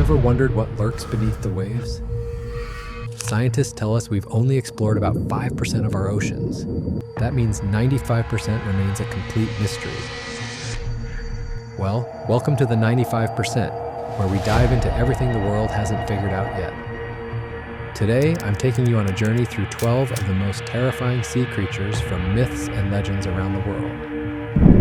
ever wondered what lurks beneath the waves? Scientists tell us we've only explored about 5% of our oceans. That means 95% remains a complete mystery. Well, welcome to the 95%, where we dive into everything the world hasn't figured out yet. Today, I'm taking you on a journey through 12 of the most terrifying sea creatures from myths and legends around the world.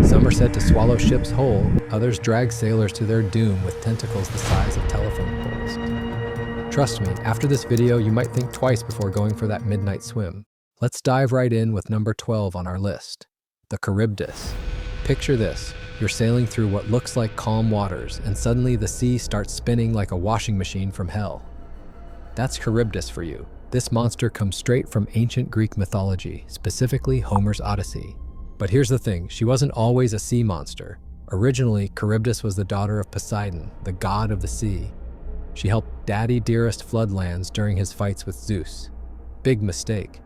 Some are said to swallow ships whole, others drag sailors to their doom with tentacles the size of telephone poles. Trust me, after this video, you might think twice before going for that midnight swim. Let's dive right in with number 12 on our list, the Charybdis. Picture this, you're sailing through what looks like calm waters, and suddenly the sea starts spinning like a washing machine from hell. That's Charybdis for you. This monster comes straight from ancient Greek mythology, specifically Homer's Odyssey. But here's the thing, she wasn't always a sea monster. Originally, Charybdis was the daughter of Poseidon, the god of the sea. She helped Daddy Dearest floodlands during his fights with Zeus. Big mistake.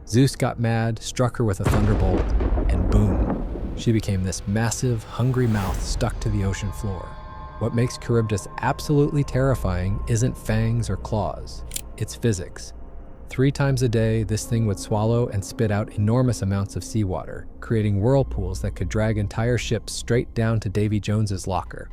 Zeus got mad, struck her with a thunderbolt, and boom, she became this massive, hungry mouth stuck to the ocean floor. What makes Charybdis absolutely terrifying isn't fangs or claws, it's physics. 3 times a day, this thing would swallow and spit out enormous amounts of seawater, creating whirlpools that could drag entire ships straight down to Davy Jones's locker.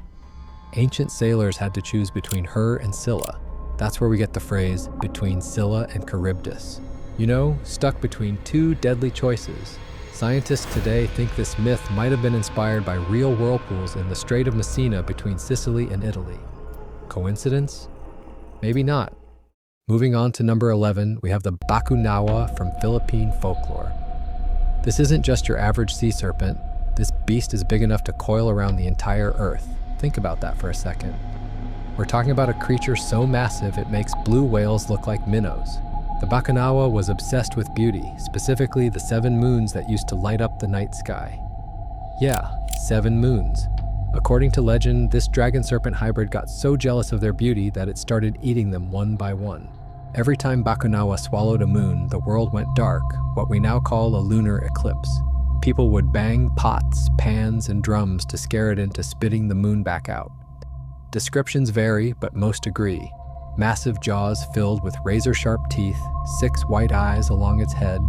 Ancient sailors had to choose between her and Scylla. That's where we get the phrase, between Scylla and Charybdis. You know, stuck between 2 deadly choices. Scientists today think this myth might have been inspired by real whirlpools in the Strait of Messina between Sicily and Italy. Coincidence? Maybe not. Moving on to number 11, we have the Bakunawa from Philippine folklore. This isn't just your average sea serpent. This beast is big enough to coil around the entire Earth. Think about that for a second. We're talking about a creature so massive it makes blue whales look like minnows. The Bakunawa was obsessed with beauty, specifically the 7 moons that used to light up the night sky. Yeah, 7 moons. According to legend, this dragon-serpent hybrid got so jealous of their beauty that it started eating them one by one. Every time Bakunawa swallowed a moon, the world went dark, what we now call a lunar eclipse. People would bang pots, pans, and drums to scare it into spitting the moon back out. Descriptions vary, but most agree. Massive jaws filled with razor-sharp teeth, 6 white eyes along its head,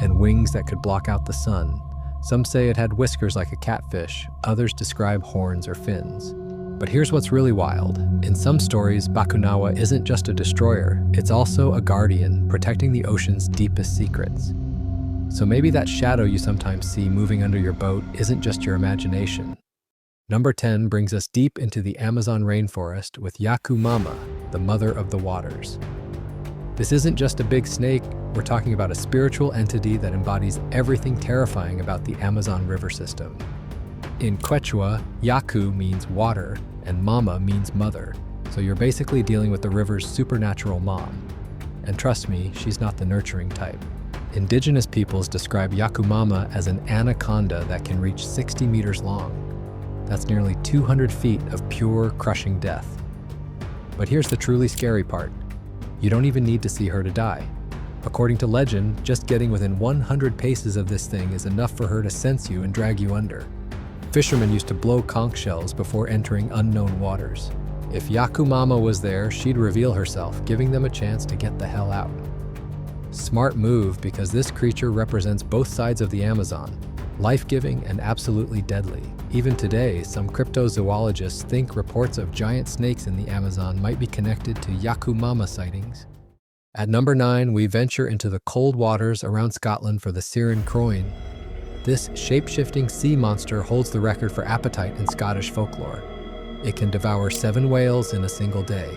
and wings that could block out the sun. Some say it had whiskers like a catfish, others describe horns or fins. But here's what's really wild. In some stories, Bakunawa isn't just a destroyer, it's also a guardian, protecting the ocean's deepest secrets. So maybe that shadow you sometimes see moving under your boat isn't just your imagination. Number 10 brings us deep into the Amazon rainforest with Yakumama, the mother of the waters. This isn't just a big snake, we're talking about a spiritual entity that embodies everything terrifying about the Amazon river system. In Quechua, Yaku means water, and Mama means mother, so you're basically dealing with the river's supernatural mom. And trust me, she's not the nurturing type. Indigenous peoples describe Yakumama as an anaconda that can reach 60 meters long. That's nearly 200 feet of pure, crushing death. But here's the truly scary part. You don't even need to see her to die. According to legend, just getting within 100 paces of this thing is enough for her to sense you and drag you under. Fishermen used to blow conch shells before entering unknown waters. If Yakumama was there, she'd reveal herself, giving them a chance to get the hell out. Smart move, because this creature represents both sides of the Amazon, life-giving and absolutely deadly. Even today, some cryptozoologists think reports of giant snakes in the Amazon might be connected to Yakumama sightings. At number 9, we venture into the cold waters around Scotland for the Siren Croin. This shape-shifting sea monster holds the record for appetite in Scottish folklore. It can devour 7 whales in a single day.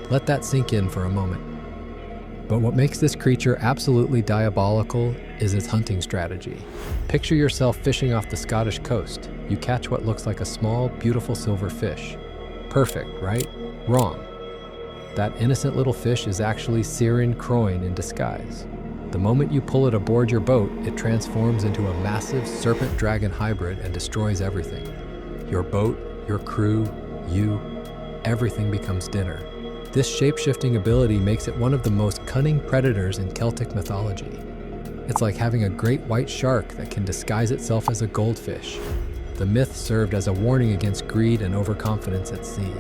Let that sink in for a moment. But what makes this creature absolutely diabolical is its hunting strategy. Picture yourself fishing off the Scottish coast. You catch what looks like a small, beautiful silver fish. Perfect, right? Wrong. That innocent little fish is actually Siren Croin in disguise. The moment you pull it aboard your boat, it transforms into a massive serpent-dragon hybrid and destroys everything. Your boat, your crew, you, everything becomes dinner. This shape-shifting ability makes it one of the most cunning predators in Celtic mythology. It's like having a great white shark that can disguise itself as a goldfish. The myth served as a warning against greed and overconfidence at sea.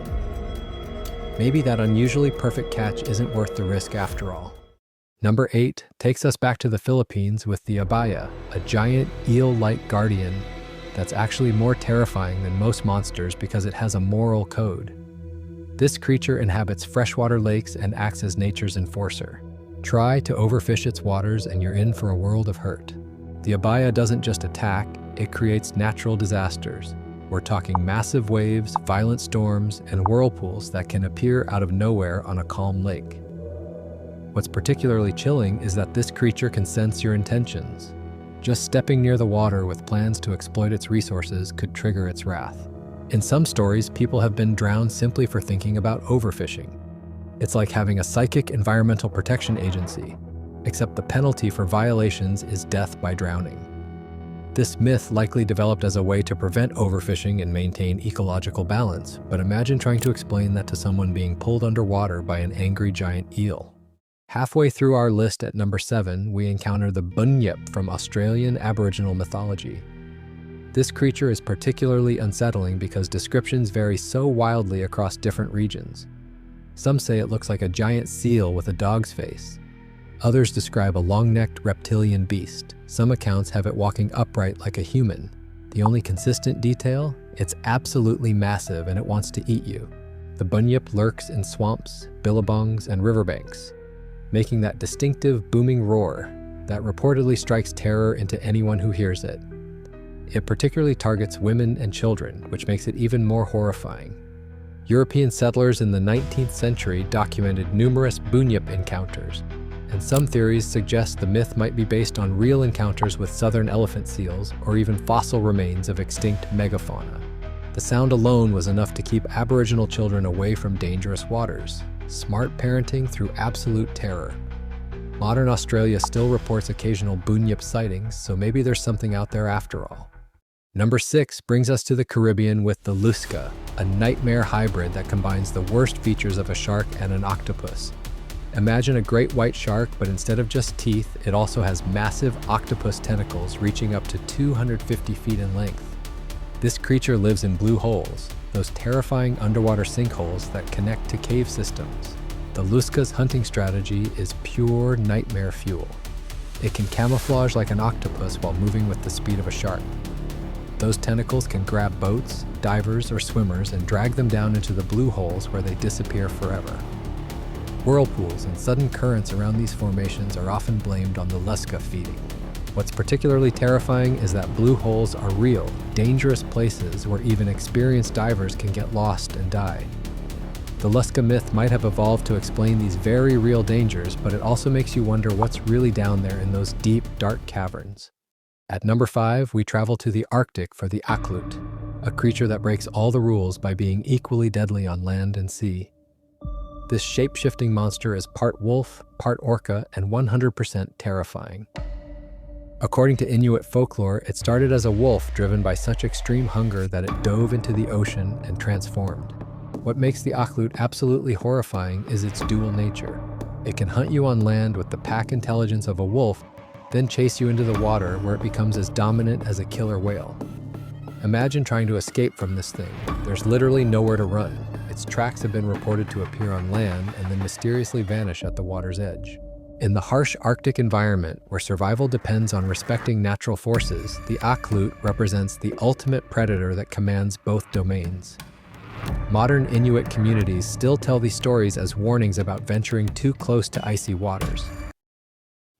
maybe that unusually perfect catch isn't worth the risk after all. Number 8 takes us back to the Philippines with the abaya, a giant eel-like guardian that's actually more terrifying than most monsters because it has a moral code. This creature inhabits freshwater lakes and acts as nature's enforcer. Try to overfish its waters and you're in for a world of hurt. The abaya doesn't just attack, it creates natural disasters. We're talking massive waves, violent storms, and whirlpools that can appear out of nowhere on a calm lake. What's particularly chilling is that this creature can sense your intentions. Just stepping near the water with plans to exploit its resources could trigger its wrath. In some stories, people have been drowned simply for thinking about overfishing. It's like having a psychic environmental protection agency, except the penalty for violations is death by drowning. This myth likely developed as a way to prevent overfishing and maintain ecological balance, but imagine trying to explain that to someone being pulled underwater by an angry giant eel. Halfway through our list at number 7, we encounter the bunyip from Australian Aboriginal mythology. This creature is particularly unsettling because descriptions vary so wildly across different regions. Some say it looks like a giant seal with a dog's face. Others describe a long-necked reptilian beast. Some accounts have it walking upright like a human. The only consistent detail? It's absolutely massive and it wants to eat you. The bunyip lurks in swamps, billabongs, and riverbanks, making that distinctive booming roar that reportedly strikes terror into anyone who hears it. It particularly targets women and children, which makes it even more horrifying. European settlers in the 19th century documented numerous bunyip encounters, and some theories suggest the myth might be based on real encounters with southern elephant seals or even fossil remains of extinct megafauna. The sound alone was enough to keep Aboriginal children away from dangerous waters. Smart parenting through absolute terror. Modern Australia still reports occasional bunyip sightings, so maybe there's something out there after all. Number 6 brings us to the Caribbean with the lusca, a nightmare hybrid that combines the worst features of a shark and an octopus. Imagine a great white shark, but instead of just teeth, it also has massive octopus tentacles reaching up to 250 feet in length. This creature lives in blue holes, those terrifying underwater sinkholes that connect to cave systems. The lusca's hunting strategy is pure nightmare fuel. It can camouflage like an octopus while moving with the speed of a shark. Those tentacles can grab boats, divers, or swimmers and drag them down into the blue holes where they disappear forever. Whirlpools and sudden currents around these formations are often blamed on the lusca feeding. What's particularly terrifying is that blue holes are real, dangerous places where even experienced divers can get lost and die. The lusca myth might have evolved to explain these very real dangers, but it also makes you wonder what's really down there in those deep, dark caverns. At number 5, we travel to the Arctic for the aklut, a creature that breaks all the rules by being equally deadly on land and sea. This shape-shifting monster is part wolf, part orca, and 100% terrifying. According to Inuit folklore, it started as a wolf driven by such extreme hunger that it dove into the ocean and transformed. What makes the aklut absolutely horrifying is its dual nature. It can hunt you on land with the pack intelligence of a wolf, then chase you into the water where it becomes as dominant as a killer whale. Imagine trying to escape from this thing. There's literally nowhere to run. Its tracks have been reported to appear on land and then mysteriously vanish at the water's edge. In the harsh Arctic environment, where survival depends on respecting natural forces, the aklut represents the ultimate predator that commands both domains. Modern Inuit communities still tell these stories as warnings about venturing too close to icy waters.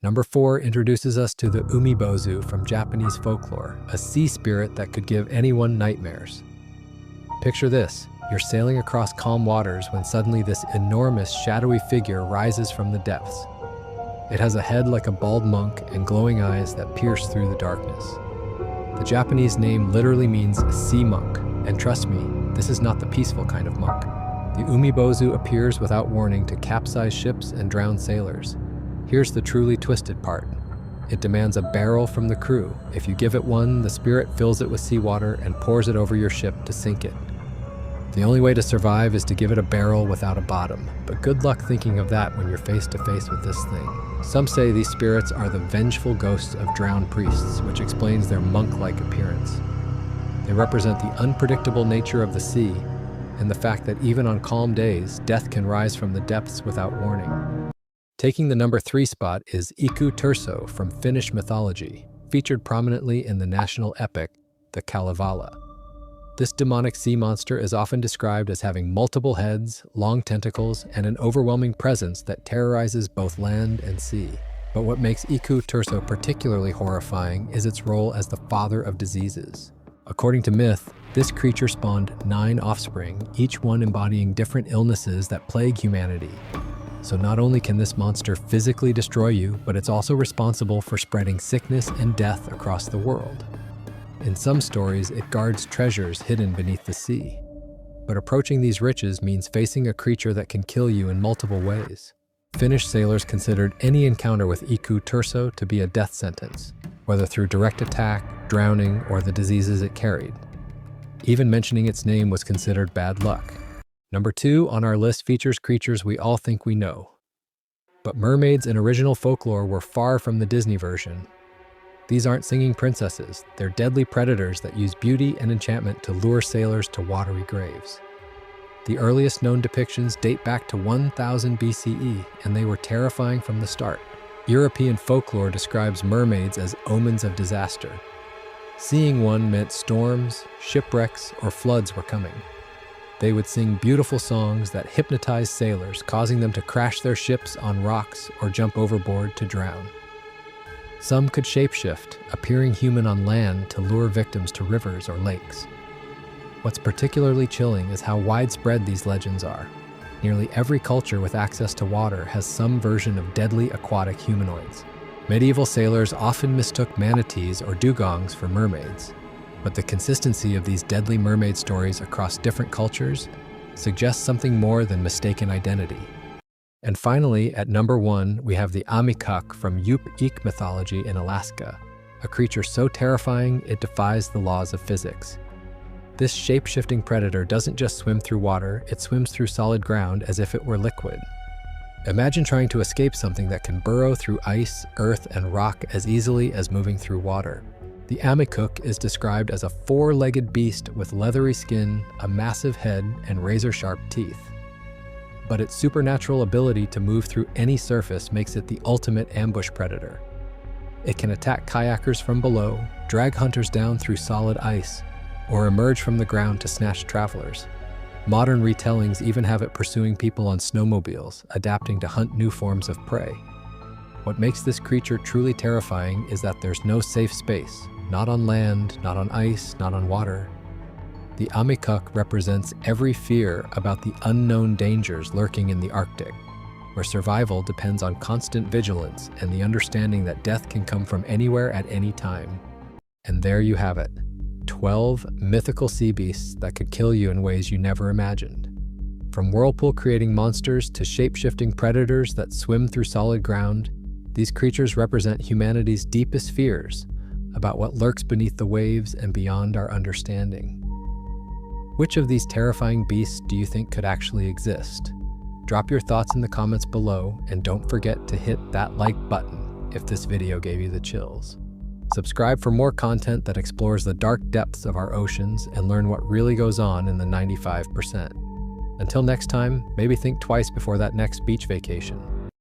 Number 4 introduces us to the umibozu from Japanese folklore, a sea spirit that could give anyone nightmares. Picture this, you're sailing across calm waters when suddenly this enormous shadowy figure rises from the depths. It has a head like a bald monk and glowing eyes that pierce through the darkness. The Japanese name literally means sea monk, and trust me, this is not the peaceful kind of monk. The umibozu appears without warning to capsize ships and drown sailors. Here's the truly twisted part. It demands a barrel from the crew. If you give it one, the spirit fills it with seawater and pours it over your ship to sink it. The only way to survive is to give it a barrel without a bottom, but good luck thinking of that when you're face to face with this thing. Some say these spirits are the vengeful ghosts of drowned priests, which explains their monk-like appearance. They represent the unpredictable nature of the sea, and the fact that even on calm days, death can rise from the depths without warning. Taking the number 3 spot is Iku Turso from Finnish mythology, featured prominently in the national epic, the Kalevala. This demonic sea monster is often described as having multiple heads, long tentacles, and an overwhelming presence that terrorizes both land and sea. But what makes Iku Turso particularly horrifying is its role as the father of diseases. According to myth, this creature spawned 9 offspring, each one embodying different illnesses that plague humanity. So not only can this monster physically destroy you, but it's also responsible for spreading sickness and death across the world. In some stories, it guards treasures hidden beneath the sea. But approaching these riches means facing a creature that can kill you in multiple ways. Finnish sailors considered any encounter with Iku Turso to be a death sentence, whether through direct attack, drowning, or the diseases it carried. Even mentioning its name was considered bad luck. Number 2 on our list features creatures we all think we know. But mermaids in original folklore were far from the Disney version. These aren't singing princesses, they're deadly predators that use beauty and enchantment to lure sailors to watery graves. The earliest known depictions date back to 1000 BCE, and they were terrifying from the start. European folklore describes mermaids as omens of disaster. Seeing one meant storms, shipwrecks, or floods were coming. They would sing beautiful songs that hypnotized sailors, causing them to crash their ships on rocks or jump overboard to drown. Some could shapeshift, appearing human on land to lure victims to rivers or lakes. What's particularly chilling is how widespread these legends are. Nearly every culture with access to water has some version of deadly aquatic humanoids. Medieval sailors often mistook manatees or dugongs for mermaids, but the consistency of these deadly mermaid stories across different cultures suggests something more than mistaken identity. And finally, at number 1, we have the Amikak from Yup'ik mythology in Alaska, a creature so terrifying it defies the laws of physics. This shape-shifting predator doesn't just swim through water, it swims through solid ground as if it were liquid. Imagine trying to escape something that can burrow through ice, earth, and rock as easily as moving through water. The Amikuk is described as a 4-legged beast with leathery skin, a massive head, and razor-sharp teeth. But its supernatural ability to move through any surface makes it the ultimate ambush predator. It can attack kayakers from below, drag hunters down through solid ice, or emerge from the ground to snatch travelers. Modern retellings even have it pursuing people on snowmobiles, adapting to hunt new forms of prey. What makes this creature truly terrifying is that there's no safe space, not on land, not on ice, not on water. The Amikuk represents every fear about the unknown dangers lurking in the Arctic, where survival depends on constant vigilance and the understanding that death can come from anywhere at any time. And there you have it, 12 mythical sea beasts that could kill you in ways you never imagined. From Whirlpool creating monsters to shape-shifting predators that swim through solid ground, these creatures represent humanity's deepest fears about what lurks beneath the waves and beyond our understanding. Which of these terrifying beasts do you think could actually exist? Drop your thoughts in the comments below, and don't forget to hit that like button if this video gave you the chills. Subscribe for more content that explores the dark depths of our oceans and learn what really goes on in the 95%. Until next time, maybe think twice before that next beach vacation.